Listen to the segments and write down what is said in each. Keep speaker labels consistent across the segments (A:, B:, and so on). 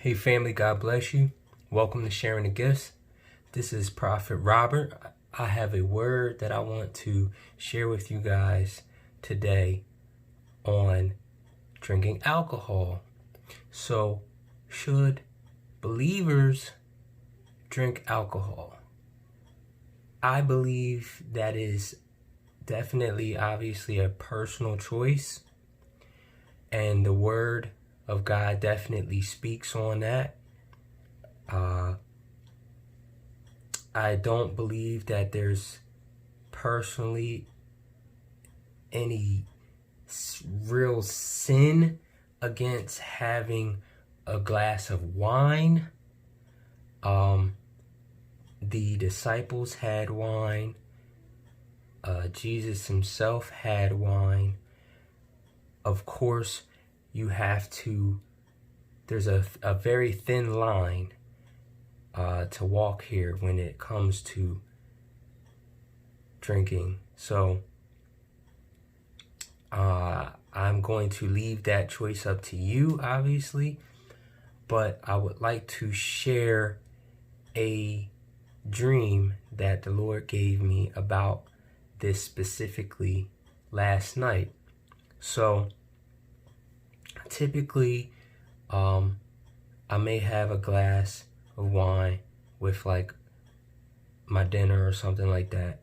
A: Hey family, God bless you. Welcome to Sharing the Gifts. This is Prophet Robert. I have a word that I want to share with you guys today on drinking alcohol. So, should believers drink alcohol? I believe that is definitely, obviously, a personal choice, and the word of God definitely speaks on that. I don't believe that there's personally any real sin against having a glass of wine. The disciples had wine. Jesus himself had wine. Of course, there's a very thin line to walk here when it comes to drinking. So I'm going to leave that choice up to you, obviously, but I would like to share a dream that the Lord gave me about this specifically last night. So typically, I may have a glass of wine with like my dinner or something like that.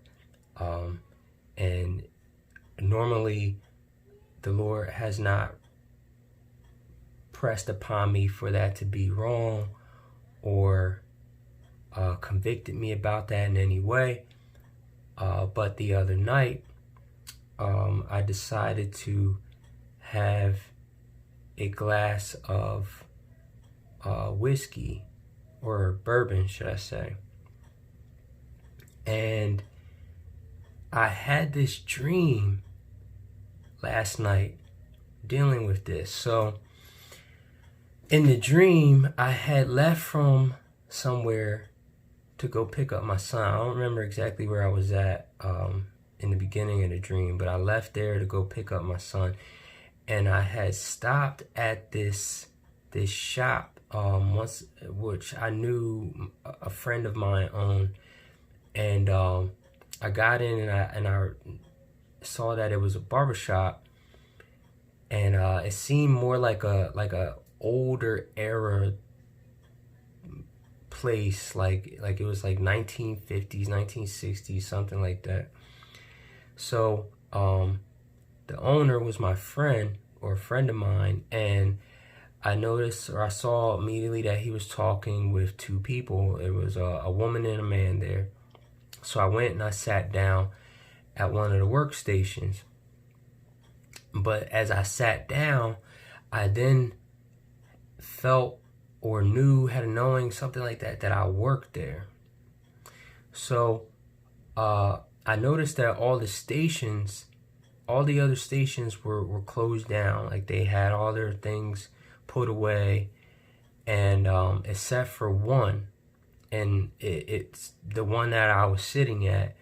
A: And normally the Lord has not pressed upon me for that to be wrong or convicted me about that in any way. But the other night, I decided to have a glass of whiskey, or bourbon, should I say. And I had this dream last night dealing with this. So in the dream, I had left from somewhere to go pick up my son. I don't remember exactly where I was at in the beginning of the dream, but I left there to go pick up my son. And I had stopped at this shop once, which I knew a friend of mine owned, and I got in and I saw that it was a barbershop, and it seemed more like a older era place, like it was like 1950s, 1960s, something like that. So the owner was my friend, or a friend of mine, and I noticed, or I saw immediately, that he was talking with two people. It was a woman and a man there. So I went and I sat down at one of the workstations. But as I sat down, I then felt or had a knowing, something like that, that I worked there. So I noticed that all the other stations were closed down. Like, they had all their things put away, and except for one, and it's the one that I was sitting at.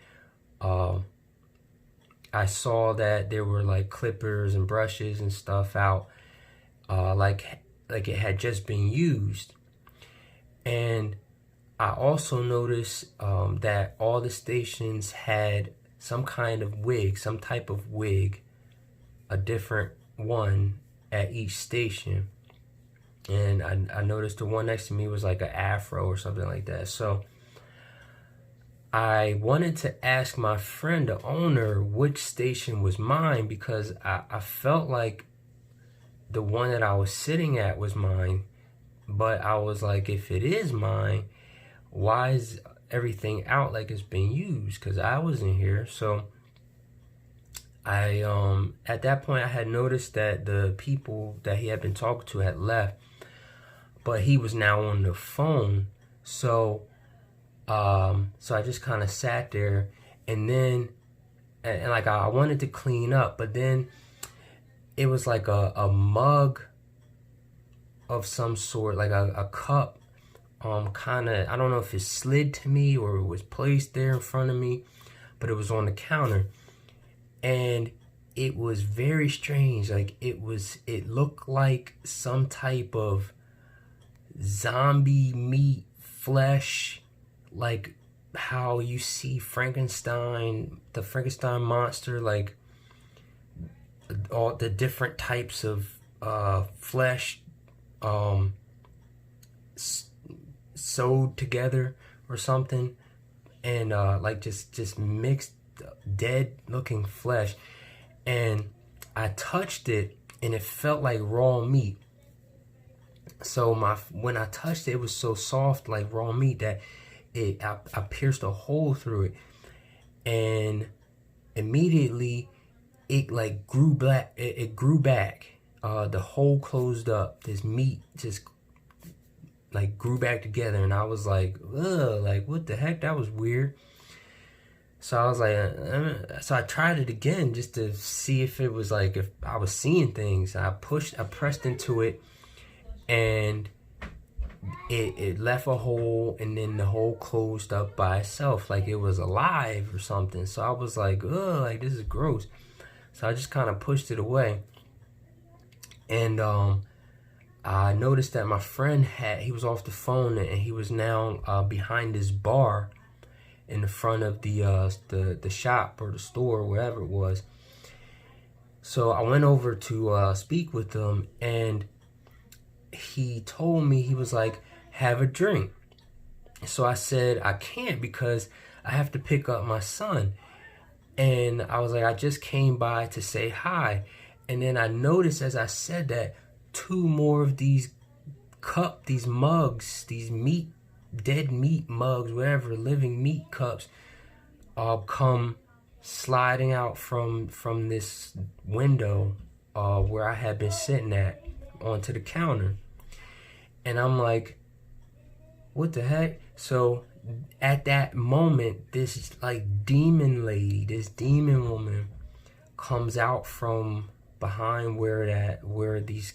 A: I saw that there were like clippers and brushes and stuff out, like it had just been used. And I also noticed that all the stations had some kind of wig, some type of wig, a different one at each station. And I noticed the one next to me was like an afro or something like that. So I wanted to ask my friend, the owner, which station was mine, because I felt like the one that I was sitting at was mine. But I was like, if it is mine, why is everything out like it's been used? Because I wasn't here. So I at that point, I had noticed that the people that he had been talking to had left, but he was now on the phone. So so I just kind of sat there, and then and like I wanted to clean up, but then it was like a mug of some sort, like a cup, kind of, I don't know if it slid to me or it was placed there in front of me, but it was on the counter. And it was very strange. Like, it looked like some type of zombie meat, flesh, like how you see Frankenstein, the Frankenstein monster, like all the different types of flesh sewed together or something, and like just mixed dead looking flesh. And I touched it and it felt like raw meat. So when I touched it, it was so soft like raw meat that I pierced a hole through it, and immediately it like grew back. It grew back. The hole closed up. This meat just like grew back together, and I was like, ugh, like what the heck? That was weird. So I was like, so I tried it again just to see if it was like if I was seeing things. I pressed into it, and it left a hole, and then the hole closed up by itself, like it was alive or something. So I was like, ugh, like this is gross. So I just kind of pushed it away, and I noticed that my friend he was off the phone, and he was now behind this bar in the front of the shop or the store or wherever it was. So I went over to speak with him, and he told me, he was like, have a drink. So I said I can't because I have to pick up my son. And I was like, I just came by to say hi. And then I noticed as I said that, 2 more of these mugs, these dead meat mugs, whatever, living meat cups, come sliding out from this window where I had been sitting at onto the counter. And I'm like, what the heck? So at that moment, this like demon lady, this demon woman comes out from behind where these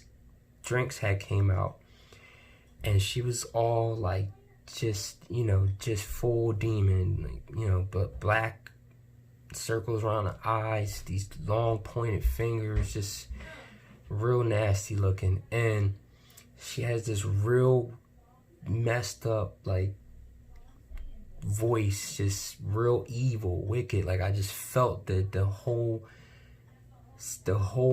A: drinks had came out, and she was all like just full demon, like, but black circles around the eyes, these long pointed fingers, just real nasty looking. And she has this real messed up like voice, just real evil, wicked. Like I just felt that the whole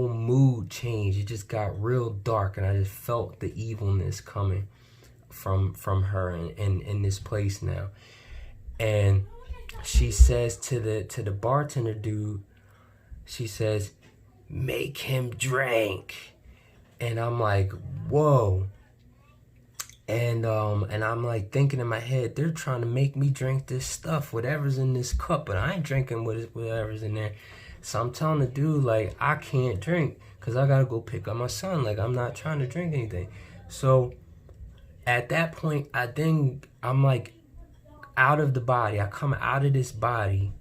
A: mood change. It just got real dark, and I just felt the evilness coming from her in this place now. And she says to the bartender dude, she says, make him drink. And I'm like, whoa. And I'm like thinking in my head, they're trying to make me drink this stuff, whatever's in this cup, but I ain't drinking whatever's in there. So I'm telling the dude, like, I can't drink because I gotta go pick up my son. Like, I'm not trying to drink anything. So at that point, I'm like out of the body. I come out of this body,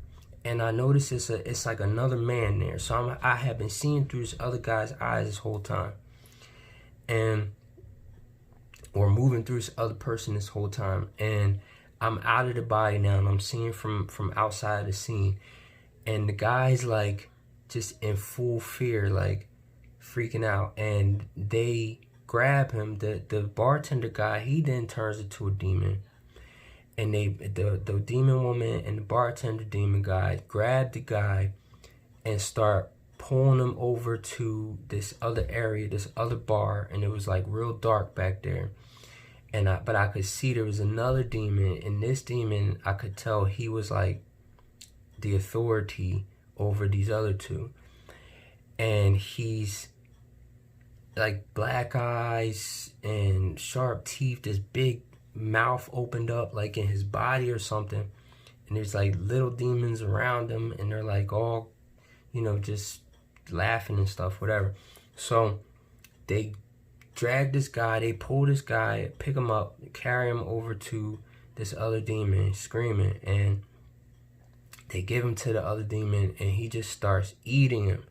A: and I notice it's like another man there. So I have been seeing through this other guy's eyes this whole time, or moving through this other person this whole time. And I'm out of the body now, and I'm seeing from outside the scene. And the guy's like just in full fear, like freaking out. And they grab him. The bartender guy, he then turns into a demon. And the demon woman and the bartender demon guy grab the guy and start pulling him over to this other area, this other bar. And it was like real dark back there. But I could see there was another demon, and this demon, I could tell he was like the authority over these other 2. And he's like black eyes and sharp teeth, this big mouth opened up like in his body or something. And there's like little demons around him, and they're like all, just laughing and stuff, whatever. So they drag this guy, they pull this guy, pick him up, carry him over to this other demon, screaming, and they give him to the other demon, and he just starts eating him,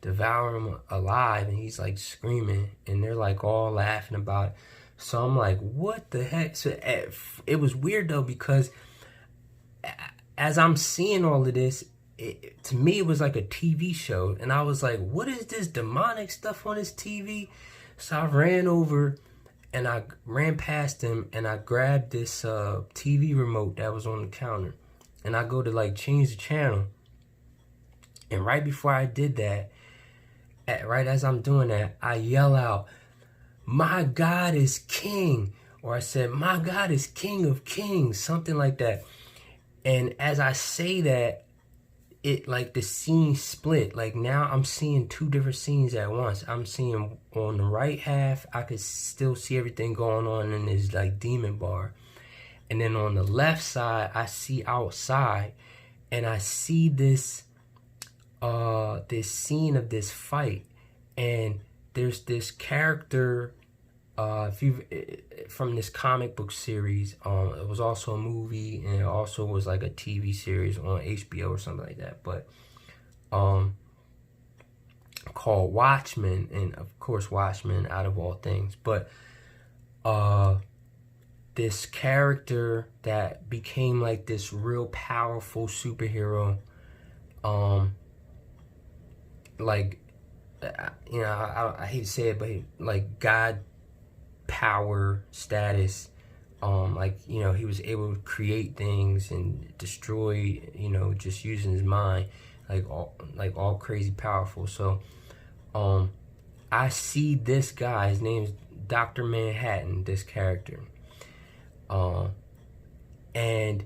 A: devouring him alive, and he's like screaming, and they're like all laughing about it. So I'm like, what the heck? So it was weird though, because as I'm seeing all of this, to me it was like a TV show, and I was like, what is this demonic stuff on this TV? So I ran over, and I ran past him, and I grabbed this TV remote that was on the counter, and I go to like change the channel, and right before I did that, right as I'm doing that, I yell out, "My God is King," or I said, "My God is King of Kings," something like that. And as I say that, it like the scene split. Like now I'm seeing two different scenes at once. I'm seeing on the right half, I could still see everything going on in this like demon bar. And then on the left side, I see outside, and I see this scene of this fight. And there's this character if you from this comic book series. It was also a movie, and it also was like a TV series on HBO or something like that. But called Watchmen, and of course Watchmen out of all things. But this character that became like this real powerful superhero, like you know, I hate to say it, but like God power status, like, you know, he was able to create things and destroy, you know, just using his mind, like all crazy powerful. So I see this guy, his name's Dr. Manhattan, this character, and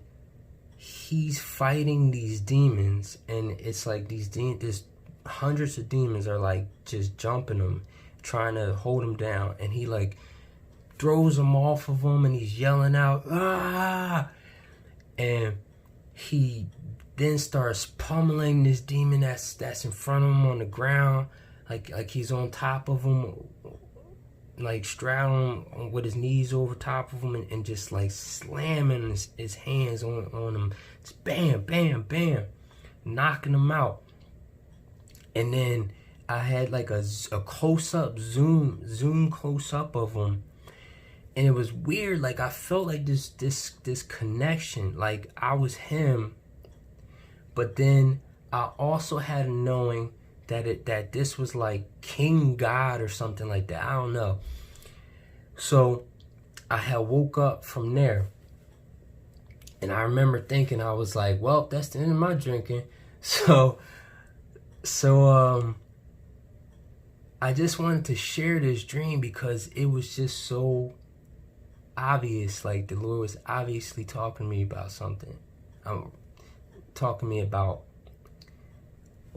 A: he's fighting these demons, and it's like there's hundreds of demons are like just jumping him, trying to hold him down, and he like throws him off of him, and he's yelling out, "Ah!" And he then starts pummeling this demon that's in front of him on the ground, like he's on top of him, like straddling him with his knees over top of him, and just like slamming his hands on him, just bam, bam, bam, knocking him out. And then I had like a close-up zoom close-up of him. And it was weird, like I felt like this connection, like I was him, but then I also had a knowing that this was like King God or something like that. I don't know. So I had woke up from there, and I remember thinking, I was like, well, that's the end of my drinking. So I just wanted to share this dream because it was just so obvious. Like the Lord was obviously talking to me about something. Talking to me about,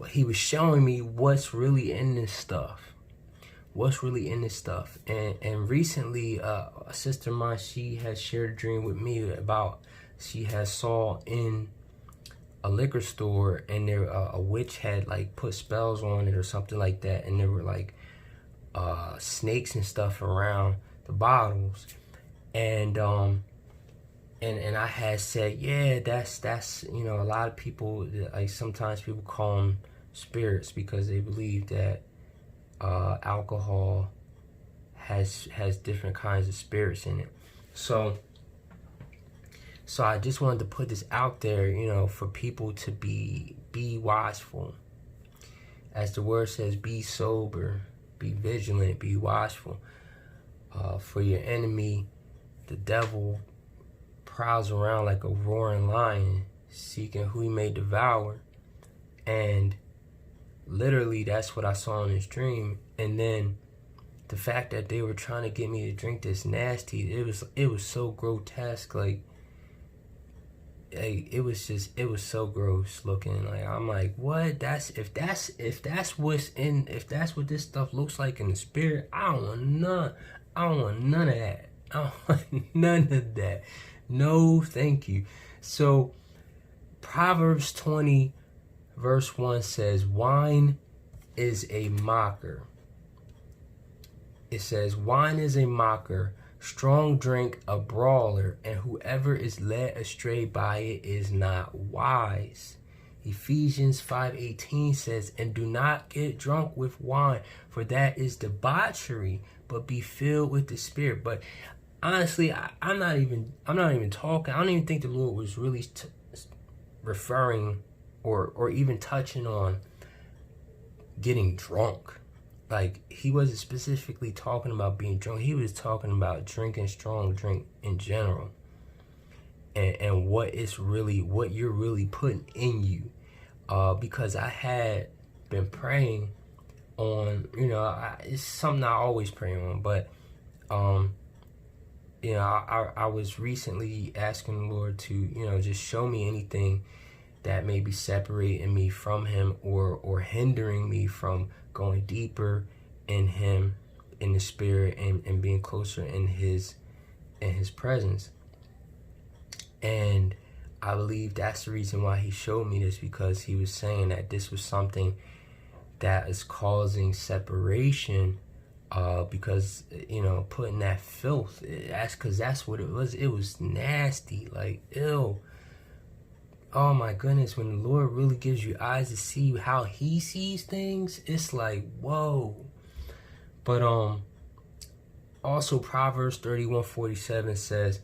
A: he was showing me what's really in this stuff. What's really in this stuff. And recently, a sister of mine, she has shared a dream with me about, she has saw in a liquor store, and there a witch had like put spells on it or something like that, and there were like snakes and stuff around the bottles. And I had said, yeah, that's you know, a lot of people, like sometimes people call them spirits because they believe that alcohol has different kinds of spirits in it. So I just wanted to put this out there, you know, for people to be watchful. As the word says, be sober, be vigilant, be watchful. For your enemy, the devil, prowls around like a roaring lion, seeking who he may devour. And literally, that's what I saw in this dream. And then the fact that they were trying to get me to drink this nasty, it was so grotesque. Like it was so gross looking. Like I'm like, what? If that's what this stuff looks like in the spirit, I don't want none of that. I don't want none of that. No, thank you. So Proverbs 20 verse 1 says, wine is a mocker. It says, wine is a mocker, strong drink a brawler, and whoever is led astray by it is not wise. Ephesians 5:18 says, and do not get drunk with wine, for that is debauchery, but be filled with the Spirit. But honestly, I'm not even talking. I don't even think the Lord was really referring or even touching on getting drunk. like, he wasn't specifically talking about being drunk. He was talking about drinking strong drink in general, and what you're really putting in you. Because I had been praying on, it's something I always pray on, but I was recently asking the Lord to, just show me anything that may be separating me from him, or hindering me from going deeper in him, in the spirit, and being closer in his presence. And I believe that's the reason why he showed me this, because he was saying that this was something that is causing separation, because, putting that filth, that's what it was. It was nasty, like, ew. Oh my goodness, when the Lord really gives you eyes to see how he sees things, it's like, whoa. But also Proverbs 31:47 says,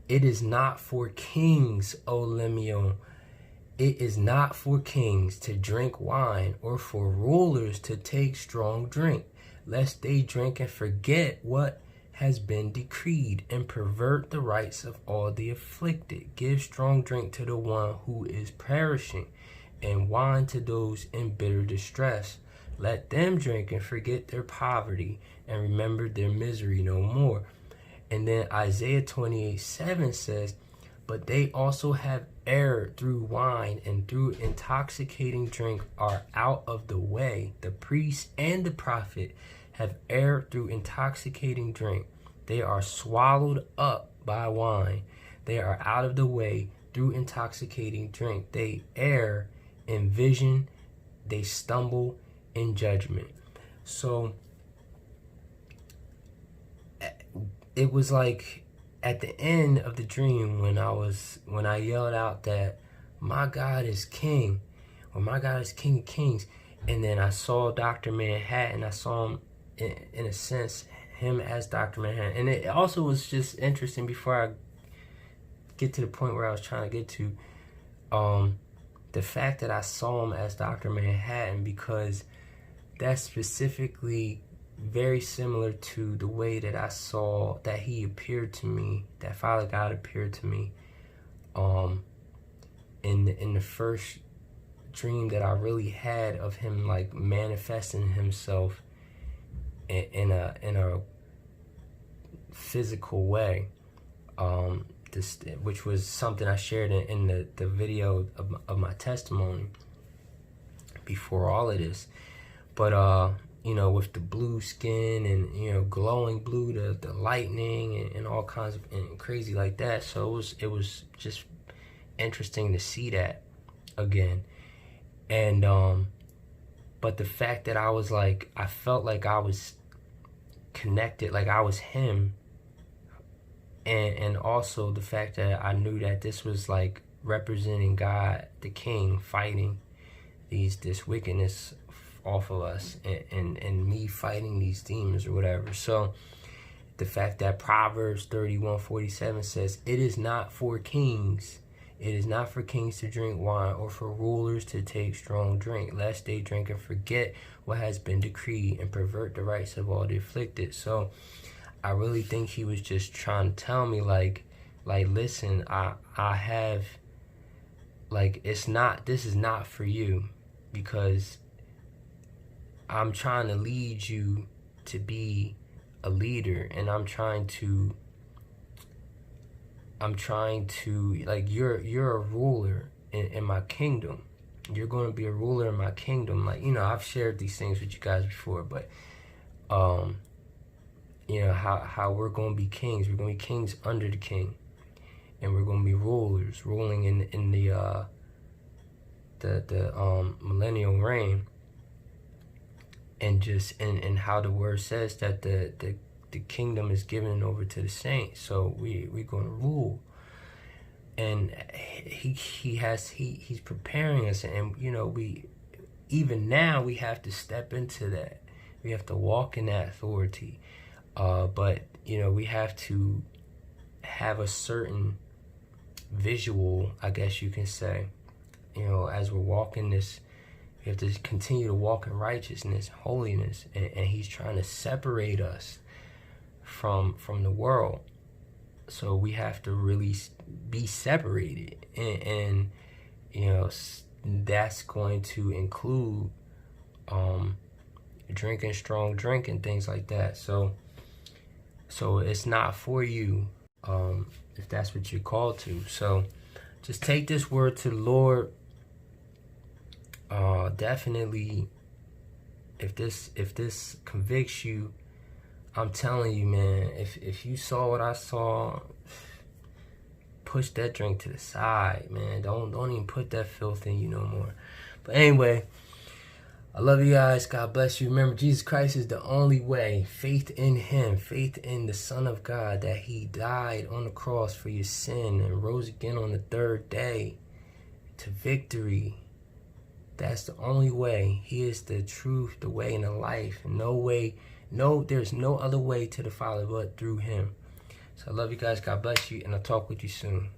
A: "It is not for kings, O Lemuel, it is not for kings to drink wine, or for rulers to take strong drink, lest they drink and forget what has been decreed, and pervert the rights of all the afflicted. Give strong drink to the one who is perishing, and wine to those in bitter distress. Let them drink and forget their poverty, and remember their misery no more." And then Isaiah 28:7 says, "But they also have erred through wine, and through intoxicating drink are out of the way. The priest and the prophet have erred through intoxicating drink. They are swallowed up by wine. They are out of the way through intoxicating drink. They err in vision. They stumble in judgment." So it was like at the end of the dream when I yelled out that my God is King, or my God is King of Kings, and then I saw Dr. Manhattan. I saw him in a sense, him as Dr. Manhattan. And it also was just interesting, before I get to the point where I was trying to get to, the fact that I saw him as Dr. Manhattan, because that's specifically very similar to the way that I saw that he appeared to me, that Father God appeared to me in the first dream that I really had of him, like, manifesting himself in a physical way, which was something I shared in the video of my testimony before all of this. But with the blue skin and glowing blue, the lightning and all kinds of and crazy like that. So it was just interesting to see that again. And but the fact that I felt like I was connected, like I was him, and also the fact that I knew that this was like representing God, the King, fighting this wickedness off of us, and me fighting these demons or whatever. So the fact that Proverbs 31:47 says, "It is not for kings. It is not for kings to drink wine, or for rulers to take strong drink, lest they drink and forget what has been decreed, and pervert the rights of all the afflicted." So I really think he was just trying to tell me, like listen, I have, like, this is not for you, because I'm trying to lead you to be a leader, and I'm trying to like, you're a ruler in my kingdom. You're going to be a ruler in my kingdom. Like, I've shared these things with you guys before, but how we're going to be kings. We're going to be kings under the king, and we're going to be rulers, ruling in the millennial reign. And and how the word says that the kingdom is given over to the saints. So we're going to rule, and he's preparing us, and we even now we have to step into that. We have to walk in that authority, but we have to have a certain visual, I guess you can say, as we're walking this We have to continue to walk in righteousness, holiness, and he's trying to separate us from the world. So we have to really be separated, and you know, that's going to include drinking strong drink and things like that. So it's not for you if that's what you're called to. So just take this word to the Lord. Definitely, if this convicts you, I'm telling you, man, if you saw what I saw, push that drink to the side, man. Don't even put that filth in you no more. But anyway, I love you guys. God bless you. Remember, Jesus Christ is the only way. Faith in him, faith in the Son of God, that he died on the cross for your sin and rose again on the third day to victory. That's the only way. He is the truth, the way, and the life. There's no other way to the Father but through him. So I love you guys. God bless you, and I'll talk with you soon.